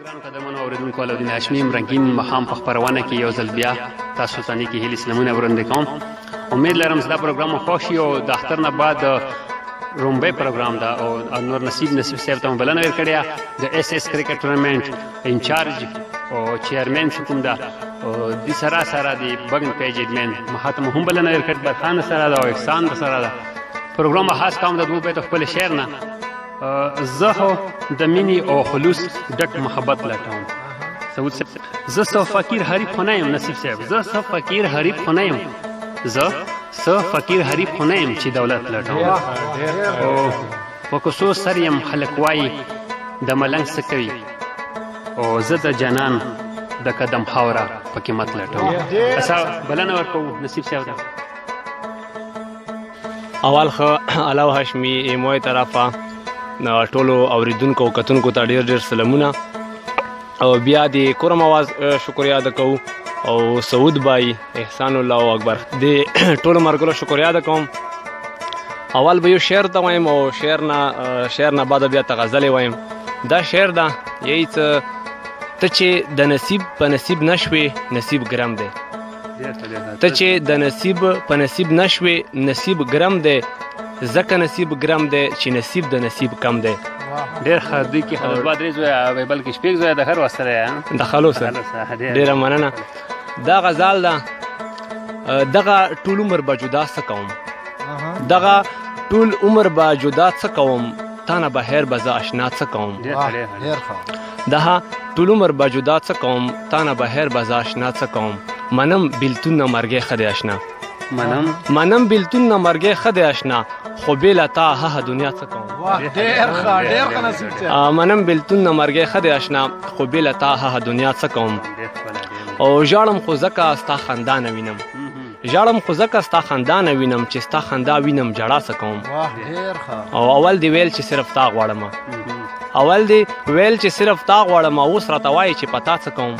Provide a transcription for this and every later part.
ګرانو قدرمنو اورېدونکو علاودین هاشمي رنګین ماښام په خپرونه کې یو ځل بیا تاسو ته نیکې هیلې سلامونه وړاندې کوم. امید لرم چې دا پروګرام مو خوښ شي او د اختر نه بعد رومبی پروګرام ده او نور نصیب صاحب ته مو بلنه ورکړې د اس اس کرکټ ټورنمنټ انچارج او چیرمن چې کوم ده د سره د بګن پیج ایډمن مخاطب هم بلنه ورکړې برخان سره ده او احسان سره ده. پروګرام خاص کوم د دوه په خپل شعر نه زه د مینې او خلوص ډک محبت لټوم. سعود صاحب زه سو فقیر حریف خو نه یم. نصیب صاحب زه سو فقیر حریف خو نه یم. زه سو فقیر حریف خو نه یم چې دولت لټوم. او په کوڅو سر یم خلک وایي د ملنګ څه کوي او زه د جانان د قدم خاوره په قیمت لټوم. اسا بلنه ورکوو نصیب صاحب ته. اول خو علاو هاشمي ایموی طرفه ټولو اوریدونکو او کتونکو ته ډېر ډېر سلامونه او بیا د کورم आवाज شکریا ادا کوو او سعود بای احسان الله او اکبر د ټولو مرګلو شکریا ادا کوم. اول به یو شعر ته وایم او شعر نه بعد بیا ته غزل وایم. دا شعر ده یی ته چې د نصیب په نصیب نشوي نصیب ګرم دی. ته چې د نصیب په نصیب نشوي نصیب ګرم دی زکه نصیب ګرم دی چې نصیب د نصیب کم دی. ډېر ښه دوی کې خلک بعد درې زویه بلکې شپږ زویه د هر وخت سره د خلو سره ډېره مننه. دا غزال ده دغه ټول عمر به جدا څه کوم دغه ټول عمر به جدا څه کوم تا نه بهر به زه اشنا څه کوم. دغه ټول عمر به جدا څه کوم تا نه بهر به زه اشنا څه کوم. منم بیلتون نه مرګې ښه دی اشنا منم بیلتون نه مرګې ښه دی اشنا خو بېله تا هغه دنیا څه کوم. منم بیلتون نه مرګې ښه دی اشنا خو بېله تا هغه دنیا څه کوم. او ژاړم خو ځکه ستا خندا نه وینم ژاړم خو ځکه ستا خندا نه وینم چې ستا خندا وینم ژړا څه کوم. او اول دی ویل چې صرف تا غواړم اول دی ویل چې صرف تا غواړم اوس راته وایي چې په تا څه کوم.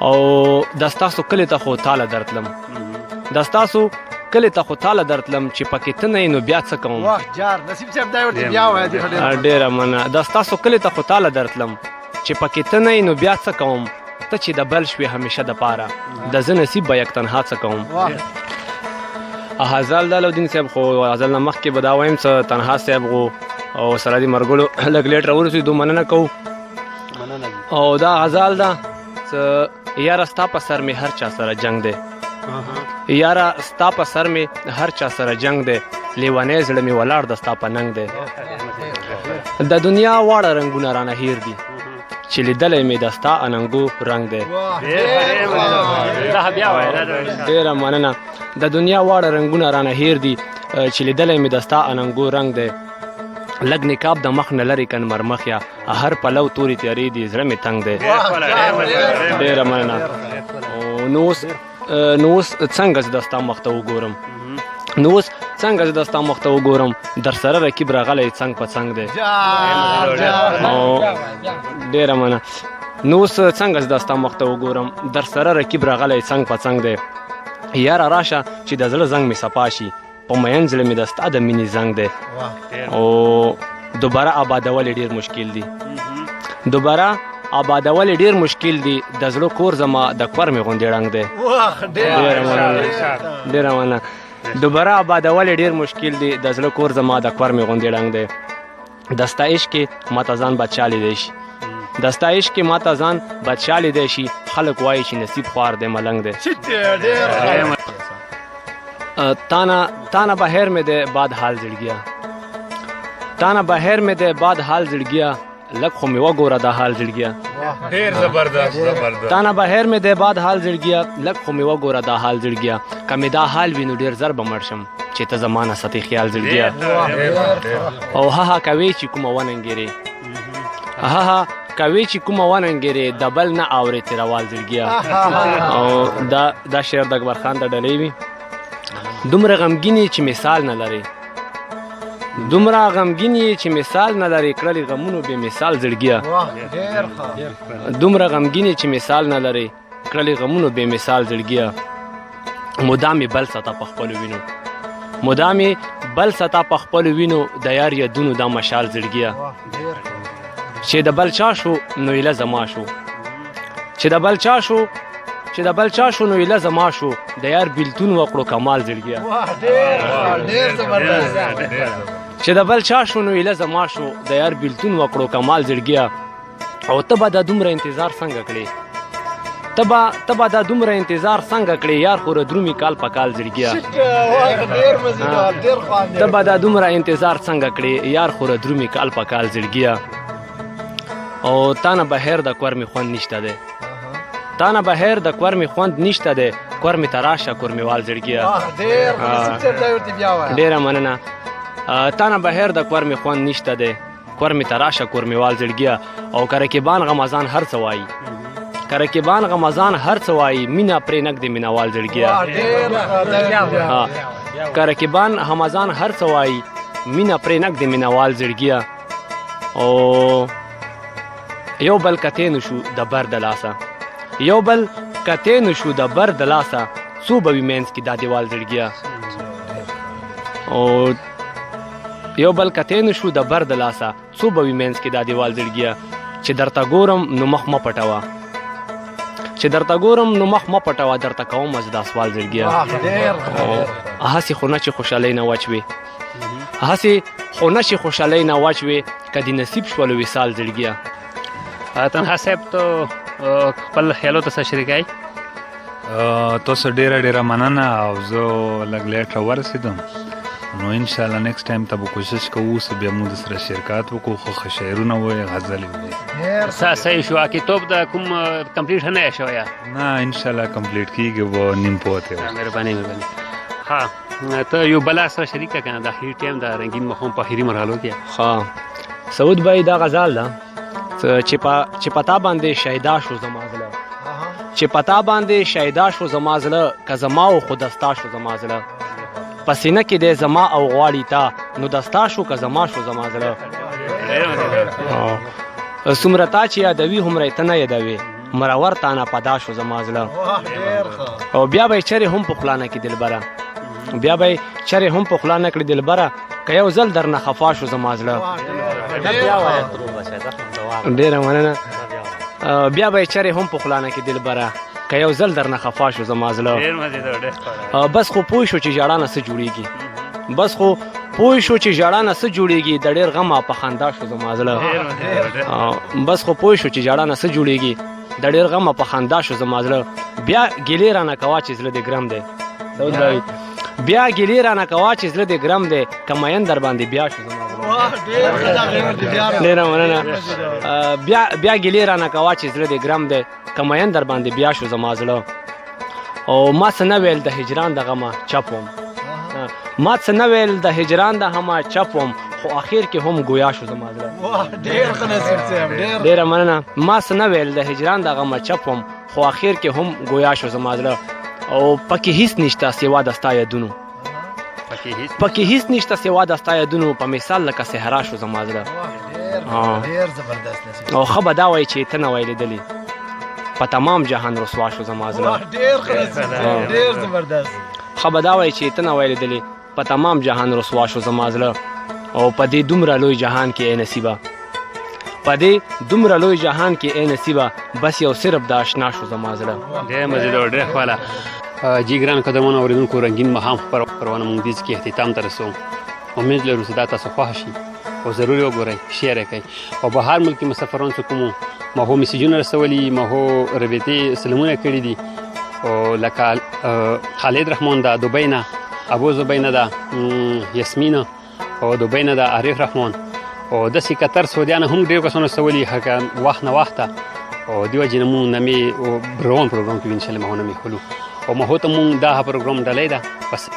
او د ستاسو کلي ته خو تاله درتلم د ستاسو کلي ته خو تاله درتلم چې پکې ته نه یې نو بیا څه کوم. ډېره مننه. د ستاسو کلي ته خو تاله درتلم چې پکې ته نه یې نو بیا څه کوم. ته چې د بل شوې همیشه دپاره د زه نصیب به یک تنها څه کوم. غزل د علاودین صاحب خو غزل نه مخکې به دا وایم څه تنها صاحب غو او سره دې مرګلو لږ لیټ راورسېدو مننه کوو. او دا غزل ده څه یاره ستا په سر مې هر چا سره جنګ دی یاره ستا په سر مې هر چا سره جنګ دی لیونی زړه مې ولاړ د ستا په ننګ دی. د دنیا واړه رنګونه رانه هیر دي چې لیدلی مې د ستا اننګو رنګ دی. ډېره مننه. د دنیا واړه رنګونه رانه هیر دي چې لیدلی مې د ستا اننګو رنګ دی. لږ نقاب د مخ نه لرې کن مرمخیا هر پلو تورې تیارې دي زړه مې تنګ دی. ډېره مننه. نو اوس څنګه زه د ستا مخ ته وګورم نو اوس څنګه زه د ستا مخ ته وګورم در سره رقیب راغلی څنګ په څنګ دی. ډېره مننه. نو اوس څنګه زه د ستا مخ ته وګورم در سره رقیب راغلی څنګ په څنګ دی. یاره راشه چې د زړه زنګ مې صفا شي په مین زړه مې د ستا د مینې زنګ دی. او دوباره آبادول ډېر مشکل دي دوباره آبادول ډېر مشکل دي د زړه کور زما د کور مې غوندې ړنګ دی. ډېره مننه. دوباره آبادول ډېر مشکل دي د زړه کور زما د کور مې غوندې ړنګ دی. د ستا عشق کې ماته ځان بادشاه لیدی شي د ستا عشق کې ماته ځان بادشاه لیدی شي خلک وایي چې نصیب خوار دی ملنګ دی. تانا بهر میں دے بعد حال زڑ گیا تانا بهر میں دے بعد حال زڑ گیا لگ خو می وګوره دا حال زړ گیا. ډېر زبردست. تانا بهر میں دے بعد حال زړ گیا لگ خو می وګوره دا حال زړ گیا. کمې دا حال وینو ډېر زر به مړ شم چې ته زمانه ستی خیال زړ گیا. او ها کوي چې کومه وننګېرې ها کوي چې کومه وننګېرې د بل نه اورې تیروال زړ گیا. او دا شعر د اکبر خان د ډلې وي. دومره غمګینې چې مثال نه لري دومره غمګینې چې مثال نه لري کړلې غمونو بې مثال زړګیا. دومره غمګینې چې مثال نه لري کړلې غمونو بې مثال زړګیا. مدامې بل ستا په خپلو وینو مدامې بل ستا په خپلو وینو د یار یادونو دا مشال زړګیا. چې د بل چا شو نو ایله زما شو چې د بل چا شو چې د بل چا شو نو ایله زما شو د یار بیلتون وکړو کمال زړګیا ډېر زبردست چې د بل چا شو نو ایله زما شو د یار بیلتون وکړو کمال زړګیا او ته به دا دومره انتظار څنګه کړې ته به دا دومره انتظار څنګه کړې یار خو درومي کال په کال زړګیا ډېر مزیدار ډېر خوند ته به دا دومره انتظار څنګه کړې یار خو درومي کال په کال زړګیا او تا نه بهر د کور می خوند نشته دی تا نه بهر د کور می خوند نشته دی کور می تراشه کور می وال زړګیا ډېر سټر ځای ورته بیا وایه ډیره مننه تا نه بهر د کور می خوند نشته دی کور می تراشه کور می وال زړګیا او کرکبان غمازان هر څه وایي کرکبان غمازان هر څه وایي مینا پرې نګ دی مینوال زړګیا کرکبان غمازان هر څه وایي مینا پرې نګ دی مینوال زړګیا او یو بل کته نشو د بر د لاسه یو بل کته نشو د بر د لاسه څو به وینس کی د دیوال زړګیا او یو بل کته نشو د بر د لاسه څو به وینس کی د دیوال زړګیا چې درته ګورم نو مخ م پټوا چې درته ګورم نو مخ م پټوا درته کوم از د سوال زړګیا هسي خو نه چې خوشاله نه واچوي هسي خو نه چې خوشاله نه واچوي کدی نصیب شول وصال زړګیا تنها صاحب ته خپل خیالو ته شریکای تاسو ډیره مننه او زه لږ لیټ ورسېدم نو ان شاء الله نیکسټ ټایم ته به کوشش کوو چې بیا موږ سره شرکت وکړو خو شعرونه وایي غزلې وایي صحیح شو کتاب د کوم کمپلیټ نه شوی نه ان شاء الله کمپلیټ کیږي و نیم پوته مهرباني ها ته یو بل سره شریک کنه د اخیری ټایم د رنگین مخون په اخیری مرحلو کې ها سعود بھائی دا غزال ده چې پتا باندې شهدا شو زمازله چې پتا باندې شهدا شو زمازله که زما او خودستا شو زمازله پسینه کې د زما او غواړی تا نو دستا شو که زما شو زمازله سمرتا چې یادوي همره تنه یادوي مرور تا نه پدا شو زمازله او بیا به چره هم په خلانه کې دلبره بیا به چره هم په خلانه کې دلبره که یو ځل درنه خفا شو زمازله ډیره مننه بیا به چره هم په خلانه کې دلبره که یو ځل درنه خفا شو زمازله بس خو پوه شو چې ژړا نه څه جوړیږي بس خو پوه شو چې ژړا نه څه جوړیږي د ډیر غم په خندا شو زمازله بس خو پوه شو چې ژړا نه څه جوړیږي د ډیر غم په خندا شو زمازله بیا ګیلې را نه کوا چې زړه دې ګرم دی بیا ګیلې را نه کوا چې زړه دې ګرم دی کماین در باندې بیا شو زمازله ډیره مننه بیا ګیلې را نه کوا چې زړه دې ګرم دی کماین در باندې بیا شو زمازله او ما څه نه ویل د هجران د غمه چپوم ما څه نه ویل د هجران د غمه چپوم خو اخر کې هم گویا شو زمازله ډیره مننه ما څه نه ویل د هجران د غمه چپوم خو اخر کې هم گویا شو زمازله او پکې هیڅ نشته سوا د ستا یادونو پکې هیڅ نشته سوا د ستا یادونو په مثال لکه صحرا شو زمازله ډېر زبردست او ښه به دا وایي چې ته نه وای لیدلې په تمام جهان رسوا شو زمازله ډېر زبردست ښه به دا وایي چې ته نه وای لیدلې په تمام جهان رسوا شو زمازله او په دې دومره لوی جهان کې ای نصیبه په دې دومره لوی جهان کې ای نصیبه بس یو صرف د آشنا شو زمازله ډېر مزیدار ډېر خواله جی ګران قدمونه اوریدونکو رنگین مهام پروانه مونږ دې کې اختتام ته رسو امید لرو چې دا تاسو خوښ شي او ضروري وګورئ شیر یې کړئ او بهر ملکي مسافرانو څخه کومو ما هو میسیجونه رسولي ما هو رابطې سلامونه کړي دي او لکه خالد رحمان دا دوبۍ نه ابو زبینه دا یاسمینه او دوبۍ نه دا عارف رحمان او داسې کتر سعودیان هم ډېر کسانو رسولي هغه وخت نه وخته او دیو جن مونږ نمې بروان پروګرام کې ان شاء الله مونږ نمې خلو او ما هو ته مونږ دا پروګرام ډلې ده بس